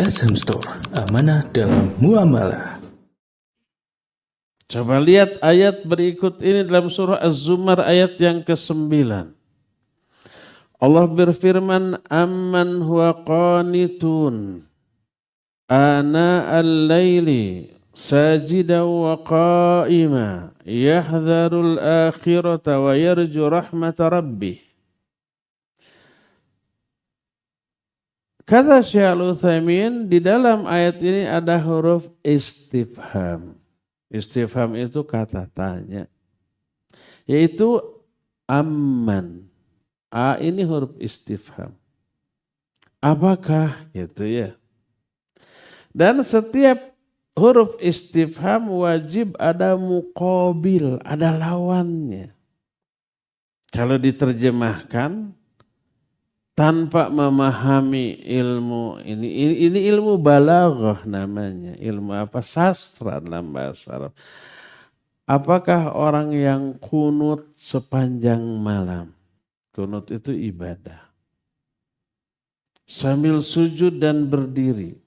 SM Store, amanah dalam muamalah. Coba lihat ayat berikut ini dalam surah Az-Zumar ayat yang ke-9. Allah berfirman, amman huwa qanitun ana al-laili sajidan wa qa'ima yahdharul akhirata wa yarju rahmata rabbih. Kata Syekh Al-Utsaimin, di dalam ayat ini ada huruf istifham. Istifham itu kata tanya. Yaitu amman. A ini huruf istifham. Apakah gitu ya. Dan setiap huruf istifham wajib ada muqabil, ada lawannya. Kalau diterjemahkan tanpa memahami ilmu ini ilmu balaghah namanya, ilmu apa, sastra dalam bahasa Arab. Apakah orang yang kunut sepanjang malam? Kunut itu ibadah. Sambil sujud dan berdiri.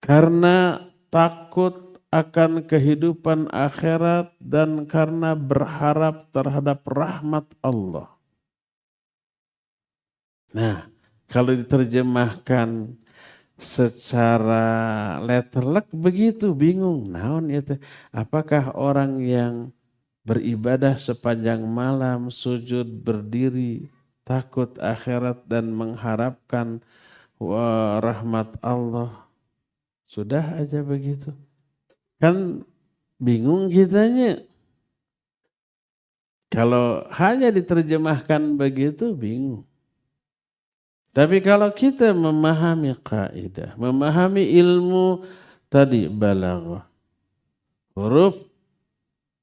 Karena takut akan kehidupan akhirat dan karena berharap terhadap rahmat Allah. Nah, kalau diterjemahkan secara letterlek begitu, bingung. Naon itu? Apakah orang yang beribadah sepanjang malam, sujud, berdiri, takut akhirat dan mengharapkan rahmat Allah? Sudah aja begitu. Kan bingung kitanya. Kalau hanya diterjemahkan begitu, bingung. Tapi kalau kita memahami kaidah, memahami ilmu tadi balaghah, huruf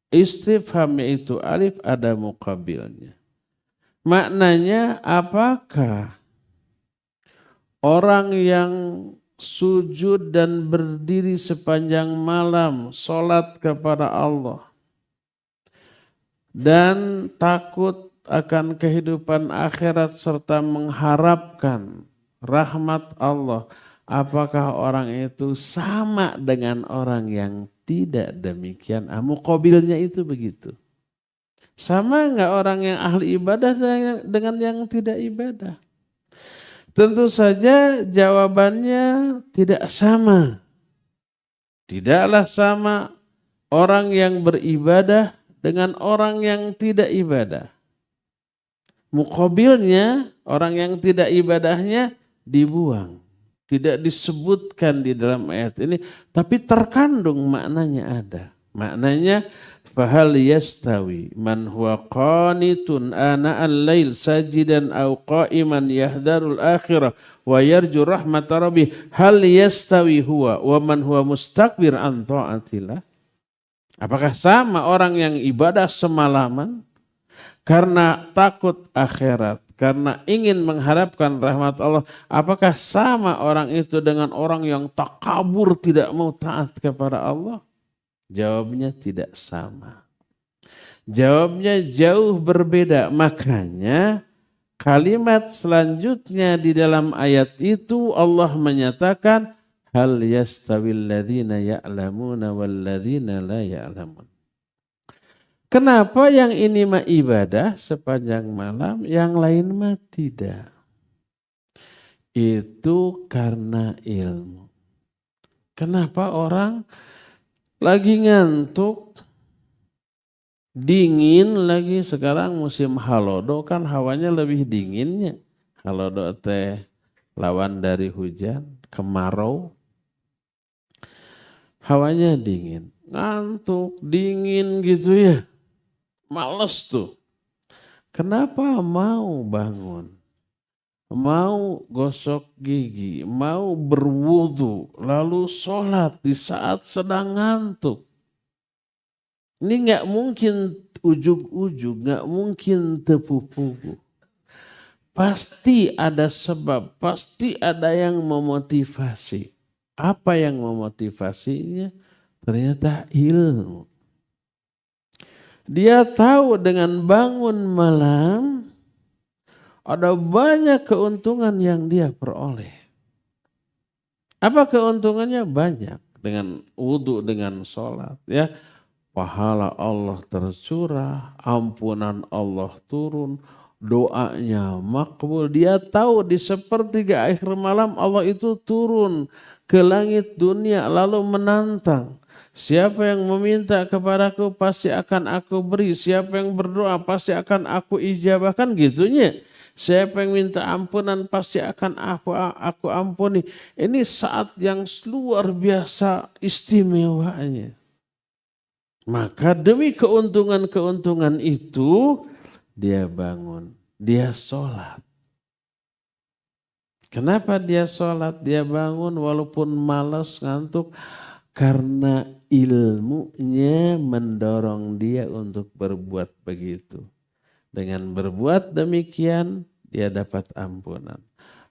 istifham itu alif ada muqabilnya. Maknanya apakah orang yang sujud dan berdiri sepanjang malam, salat kepada Allah dan takut akan kehidupan akhirat serta mengharapkan rahmat Allah, apakah orang itu sama dengan orang yang tidak demikian? Muqabilnya itu begitu. Sama enggak orang yang ahli ibadah dengan yang tidak ibadah? Tentu saja jawabannya tidak sama. Tidaklah sama orang yang beribadah dengan orang yang tidak ibadah. Muqabilnya orang yang tidak ibadahnya dibuang. Tidak disebutkan di dalam ayat ini. Tapi terkandung maknanya ada. Maknanya fahal yastawi man huwa qanitun ana al-lail sajidan aw qa'iman yahdharul akhirah wa yarju rahmata rabbih hal yastawi huwa wa man huwa mustakbir an ta'atillah. Apakah sama orang yang ibadah semalaman karena takut akhirat, karena ingin mengharapkan rahmat Allah, apakah sama orang itu dengan orang yang takabur tidak mau taat kepada Allah? Jawabnya tidak sama. Jawabnya jauh berbeda. Makanya kalimat selanjutnya di dalam ayat itu Allah menyatakan hal yastawil ladzina ya'lamuna wal ladzina la ya'lamun. Kenapa yang ini mah ibadah sepanjang malam, yang lain mah tidak? Itu karena ilmu. Kenapa orang lagi ngantuk, dingin lagi, sekarang musim halodo kan hawanya lebih dinginnya. Halodo teh lawan dari hujan, kemarau. Hawanya dingin, ngantuk, dingin gitu ya. Males tuh. Kenapa mau bangun? Mau gosok gigi, mau berwudu, lalu sholat di saat sedang ngantuk. Ini gak mungkin ujug-ujug, gak mungkin tepu-pugu. Pasti ada sebab, pasti ada yang memotivasi. Apa yang memotivasinya? Ternyata ilmu. Dia tahu dengan bangun malam ada banyak keuntungan yang dia peroleh. Apa keuntungannya? Banyak. Dengan wudhu, dengan sholat, ya. Pahala Allah tercurah, ampunan Allah turun, doanya makbul. Dia tahu di sepertiga akhir malam Allah itu turun ke langit dunia lalu menantang. Siapa yang meminta kepadaku pasti akan aku beri. Siapa yang berdoa pasti akan aku ijabahkan, gitunya. Siapa yang minta ampunan pasti akan aku ampuni. Ini saat yang luar biasa istimewanya. Maka demi keuntungan-keuntungan itu dia bangun, dia sholat. Kenapa dia sholat, dia bangun walaupun malas, ngantuk? Karena ilmunya mendorong dia untuk berbuat begitu. Dengan berbuat demikian dia dapat ampunan,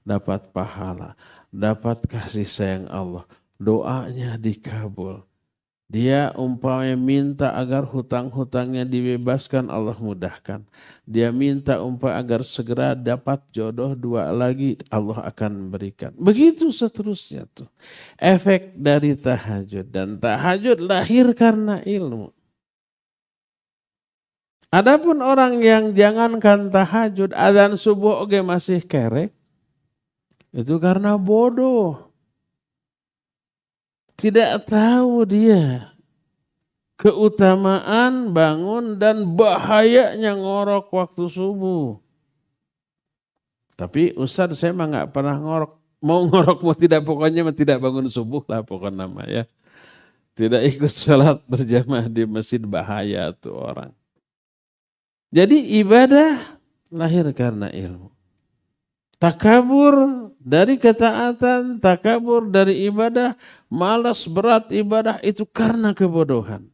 dapat pahala, dapat kasih sayang Allah. Doanya dikabul. Dia umpamanya minta agar hutang-hutangnya dibebaskan, Allah mudahkan. Dia minta agar segera dapat jodoh 2 lagi, Allah akan berikan. Begitu seterusnya tuh. Efek dari tahajud. Dan tahajud lahir karena ilmu. Adapun orang yang jangankan tahajud, azan subuh oge masih kerek, itu karena bodoh. Tidak tahu dia keutamaan bangun dan bahayanya ngorok waktu subuh. Tapi Ustaz, saya mah nggak pernah ngorok. Mau ngorok mau tidak, pokoknya tidak bangun subuh lah pokoknya nama ya. Tidak ikut sholat berjamaah di masjid, bahaya tuh orang. Jadi ibadah lahir karena ilmu. Takabur dari ketaatan, takabur dari ibadah, malas berat ibadah itu karena kebodohan.